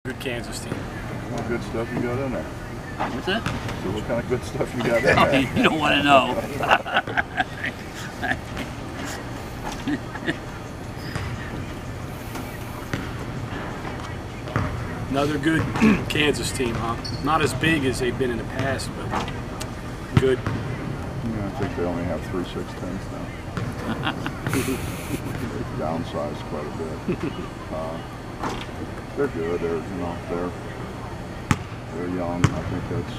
Good Kansas team. What good stuff you got in there? What's that? So what kind of good stuff you got in there? You don't want to know. Another good Kansas team, huh? Not as big as they've been in the past, but good. Yeah, I think they only have 3 6/10s now. They've downsized quite a bit. They're good. They're young. I think that's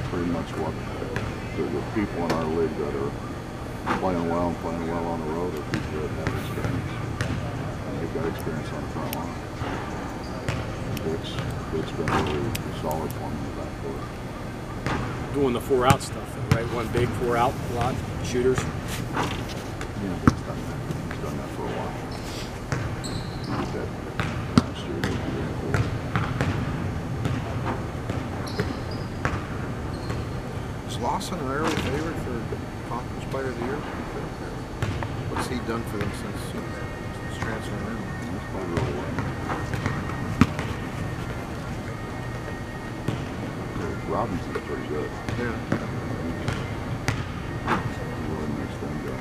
pretty much what the people in our league that are playing well and playing well on the road are people that have experience. And they've got experience on the front line. It's been really solid for them in the backcourt. Doing the 4-out stuff, though, right? One big 4-out, a lot shooters. Yeah, he's done that. He's done that for a while. He did that last year. He did it before. Is Lawson an early favorite for Conference Player of the Year? What's he done for them since transferring in? He's played really well. Robinson's pretty good. Yeah. He really makes them go.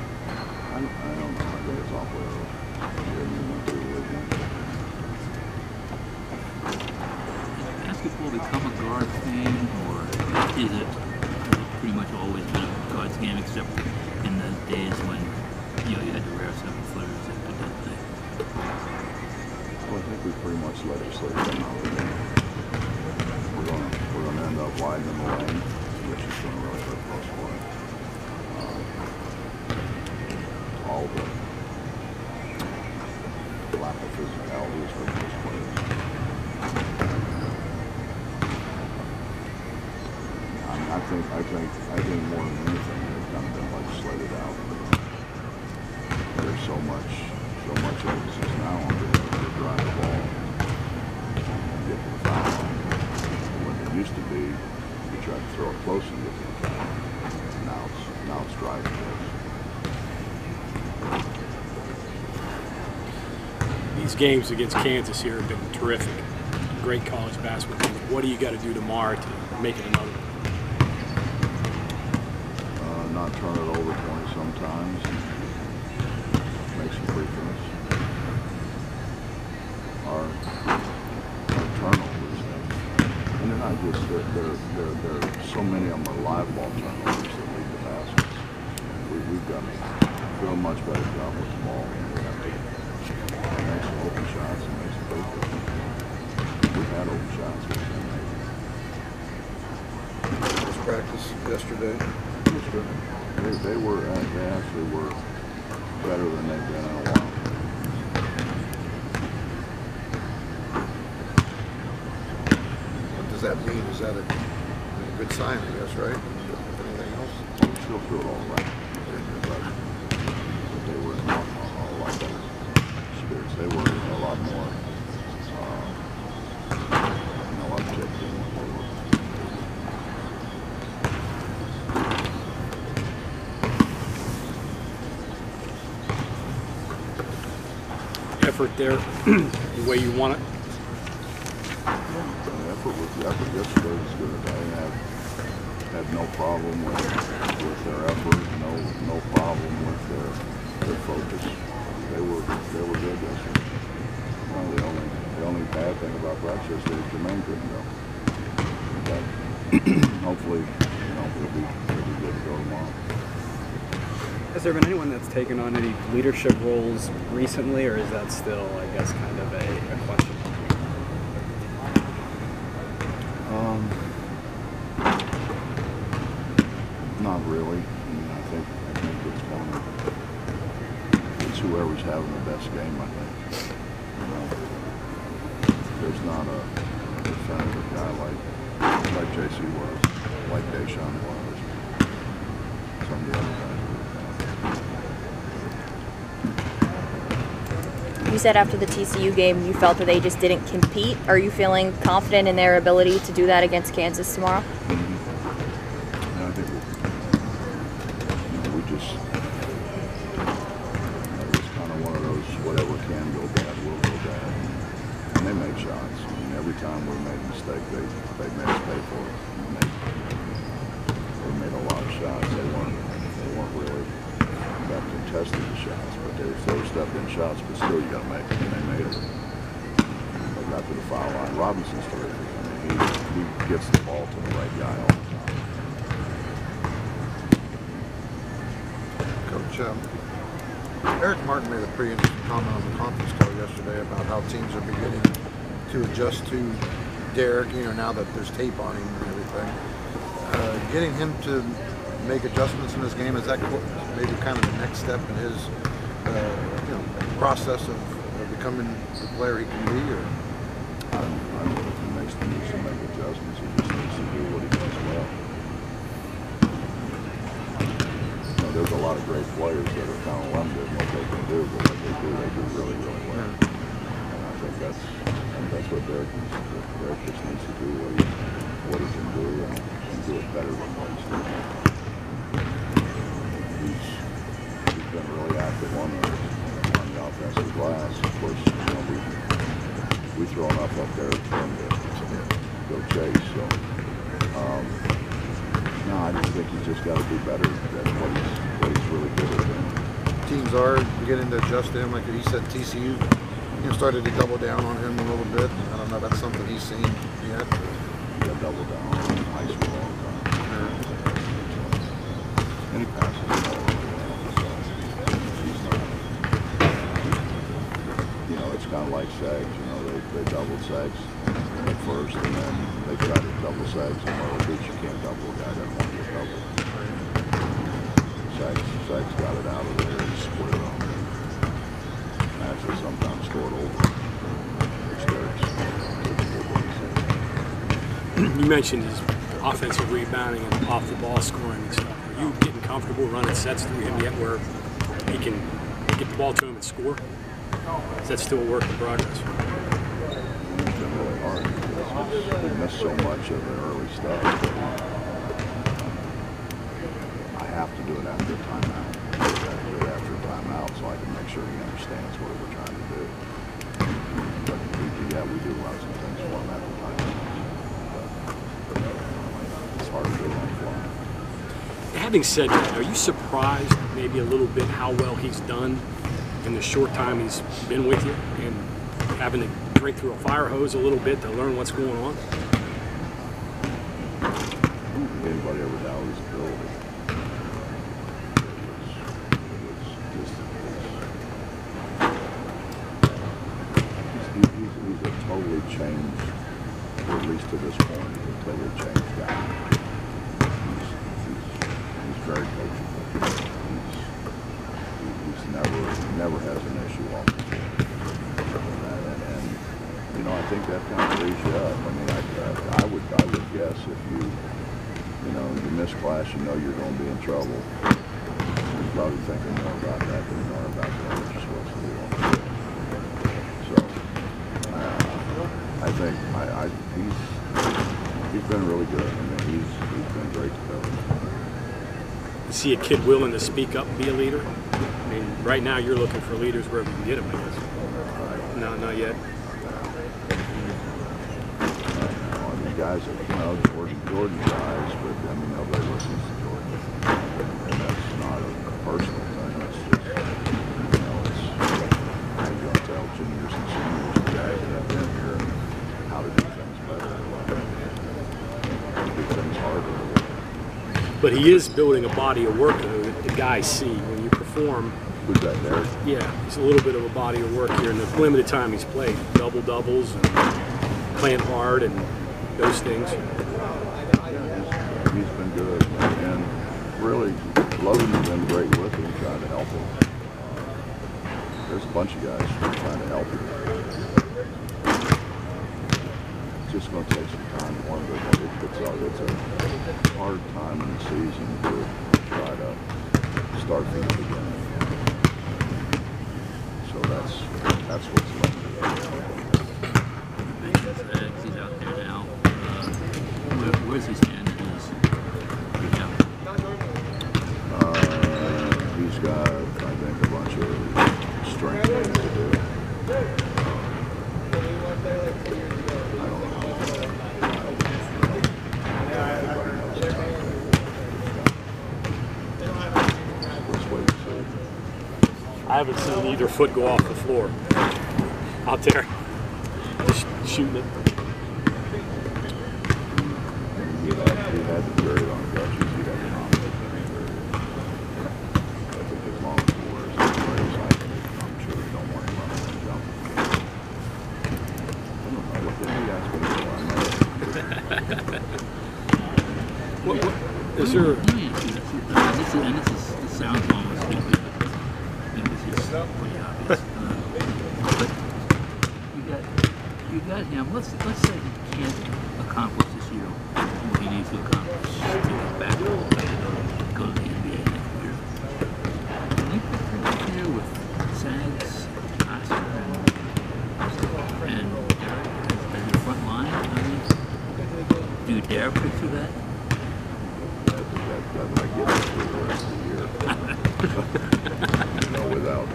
I don't know. I think it's awfully early. He hasn't even went through the league yet. Has basketball become a guard thing, or is it pretty much always been a guard's game, except in the days when you had the rare 7-footers that did that thing? Well, I think we pretty much legislated them out of the game. We're going to end up widening the lane, which is going to really hurt post play. All the lack of physicality is for post players. I think more than anything, they've kind of been legislated out. There's so much emphasis now on being able to drive the ball and get to the foul line. When it used to be, you try to throw it close and get to the foul line. Now it's driving close. These games against Kansas here have been terrific. Great college basketball team. What do you got to do tomorrow to make it another one? Not turn it over 20 sometimes. Make some free throws. Our turnovers, and they're not just there. So many of them are live ball turnovers that lead to baskets. We've got to do a much better job with the ball. We have to make some open shots and make some free throws. We've had open shots. This practice yesterday. They actually were better than they've been in a while. What does that mean? Is that a good sign, I guess, right? Anything else? We still threw it all right. But they were in a lot better spirits. They were a lot more uptick than what they were. Effort there, the way you want it. The effort yesterday was good. I had no problem with their effort, no problem with their focus. They were good yesterday. The only bad thing about practice is that Jermaine couldn't go. But hopefully, it'll be good to go tomorrow. Has there been anyone that's taken on any leadership roles recently, or is that still, I guess, kind of a question? Not really. I mean, I think it's whoever's having the best game, I think. There's not a definitive guy like JC was, like Deshaun was, some of the other guys. You said after the TCU game you felt that they just didn't compete. Are you feeling confident in their ability to do that against Kansas tomorrow? Mm-hmm. Yeah, I think we just it's kind of one of those whatever can go bad will go bad, and they make shots. shots. I mean, every time we made a mistake, they made us pay for it. And they made a lot of shots. They weren't really that contested the shots, but they were stepped-in shots. But still, you got to make them, and they made them. They got to the foul line. Robinson's terrific. I mean, he gets the ball to the right guy all the time. Coach, Eric Martin made a pretty interesting comment on the conference call yesterday about how teams are beginning to adjust to Derek, now that there's tape on him and everything. Getting him to make adjustments in his game, is that maybe kind of the next step in his process of becoming the player he can be? Or? I don't know if he needs to make adjustments. He just needs to do what he does well. There's a lot of great players that are kind of limited in what they can do, but what they do really, really well. And I think that's what Derek needs to do. Derek just needs to do what he can do and do it better than what he's doing. He's been really active on the offensive glass. Of course, we throw enough up there for him to go chase. So, no, I just think he's just got to do better at what he's really good at doing. Teams are beginning to adjust to him, like he said. TCU, started to double down on him a little bit. I don't know, that's something he's seen yet. Yeah, double down on him. High school all the time. And he passes the ball really well. So he's not. It's kind of like Sags. They doubled Sags at first, and then they tried to double Sags, and you can't double a guy that won't get doubled. Sags got it out of there and split it on. Actually, sometimes scored over. You mentioned his offensive rebounding and off the ball scoring and stuff. Are you getting comfortable running sets through him yet where he can get the ball to him and score? Is that still a work in progress? It's been really hard because we missed so much of the early stuff. I have to do it after a timeout. I have to do it after a timeout so I can make sure he understands what we're trying to do. But we do run some things for him after timeout. But it's hard to do on the fly. Having said that, are you surprised maybe a little bit how well he's done in the short time he's been with you and having to drink through a fire hose a little bit to learn what's going on? Anybody ever doubt his ability? He's a totally changed, or at least to this point, he's a totally changed guy. He's very coachable. He never has an issue off the field. And I think that kind of frees you up. I mean, I would guess if you miss class, you're going to be in trouble. You're probably thinking more about that than you are about what you're supposed to do on the field. So, I think he's been really good. I mean, he's been great to coach. See a kid willing to speak up and be a leader? I mean, right now you're looking for leaders wherever you can get them, I guess. No, not yet. Guys, Jordan's guys, but nobody listens to Jordan. And that's not a personal thing. That's just, it's how you going to tell juniors and seniors and guys that have been here how to do things better. Do things harder. But he is building a body of work that the guys see when you perform. Who's that, Derek? Yeah, it's a little bit of a body of work here in the limited time he's played. Double-doubles and playing hard and those things. Yeah, he's been good, and really, Logan has been great with him, trying to help him. There's a bunch of guys trying to help him. It's just going to take some time to learn, but it's a hard time in the season to try to start from the beginning. So that's what's left. He's out there now. Where's he stand in his rehab? He's got, I think, a bunch of strength things to do. haven't seen either foot go off the floor out there, just shooting it. He had to carry it on the Dutchies. He had to knock it. I think as long as he wears the race, I'm sure they don't want him running and jumping. I don't know what the hell that's going to do. What is there? This sounds almost stupid, but it's just pretty obvious. But you got him. Let's say he can't accomplish this year what he needs to accomplish to get back all the way to go to the NBA next year. Can you put him here with Sags, Oscar, and Derek as your front line? I mean, do you dare picture that? That might get us through the rest of the year. You know,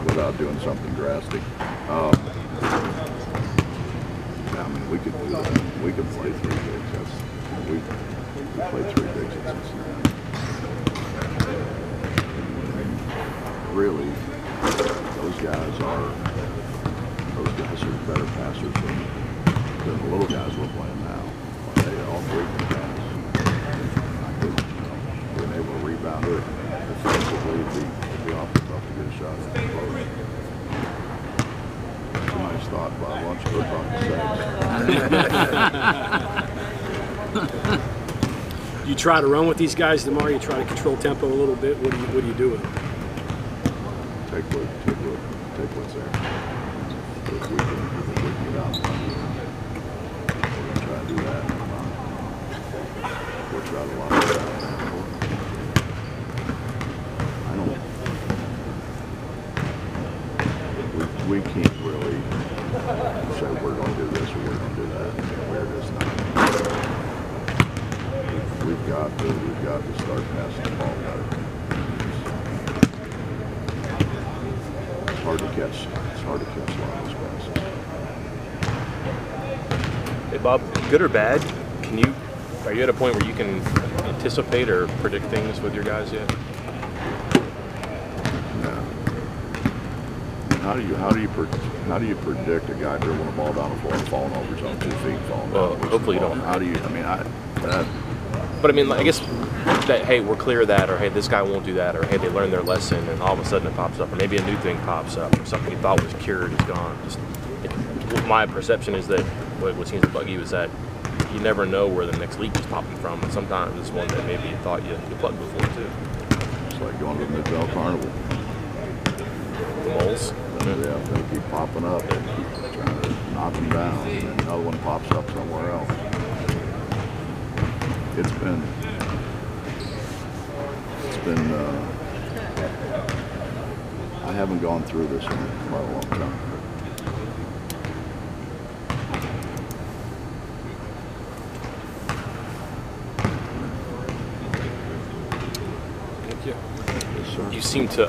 without doing something drastic. Yeah, I mean, we could do that. We could play 3 bigs. We played 3 bigs at Cincinnati. Really, those guys are better passers than the little guys we're playing now. They all 3 can pass. Being able to rebound it defensively, be awful tough to get a shot at the post. It's a nice thought, Bob. Why don't you go talk to Sags? You try to run with these guys tomorrow. You try to control tempo a little bit. What do you do with them? Take what's there. If we can get out, we're gonna try to do that. We'll try to lock it out. We can't really say we're going to do this or we're going to do that. We're just not. We've got to start passing the ball better. It's hard to catch. It's hard to catch a lot of those passes. Hey Bob, good or bad? Are you at a point where you can anticipate or predict things with your guys yet? How do you predict a guy dribbling the ball down the floor and falling over his own 2 feet, falling Well, down? hopefully you don't. How do you? I mean, But I mean, I guess that, hey, we're clear of that, or hey, this guy won't do that, or hey, they learned their lesson, and all of a sudden it pops up, or maybe a new thing pops up, or something you thought was cured is gone. My perception is that what seems to bug you is that you never know where the next leak is popping from, and sometimes it's one that maybe you thought you plugged before too. It's like going to the Mid-Bell Carnival. The moles. Yeah, they keep popping up and keep trying to knock them down, and then another one pops up somewhere else. It's been I haven't gone through this in quite a long time. You seem to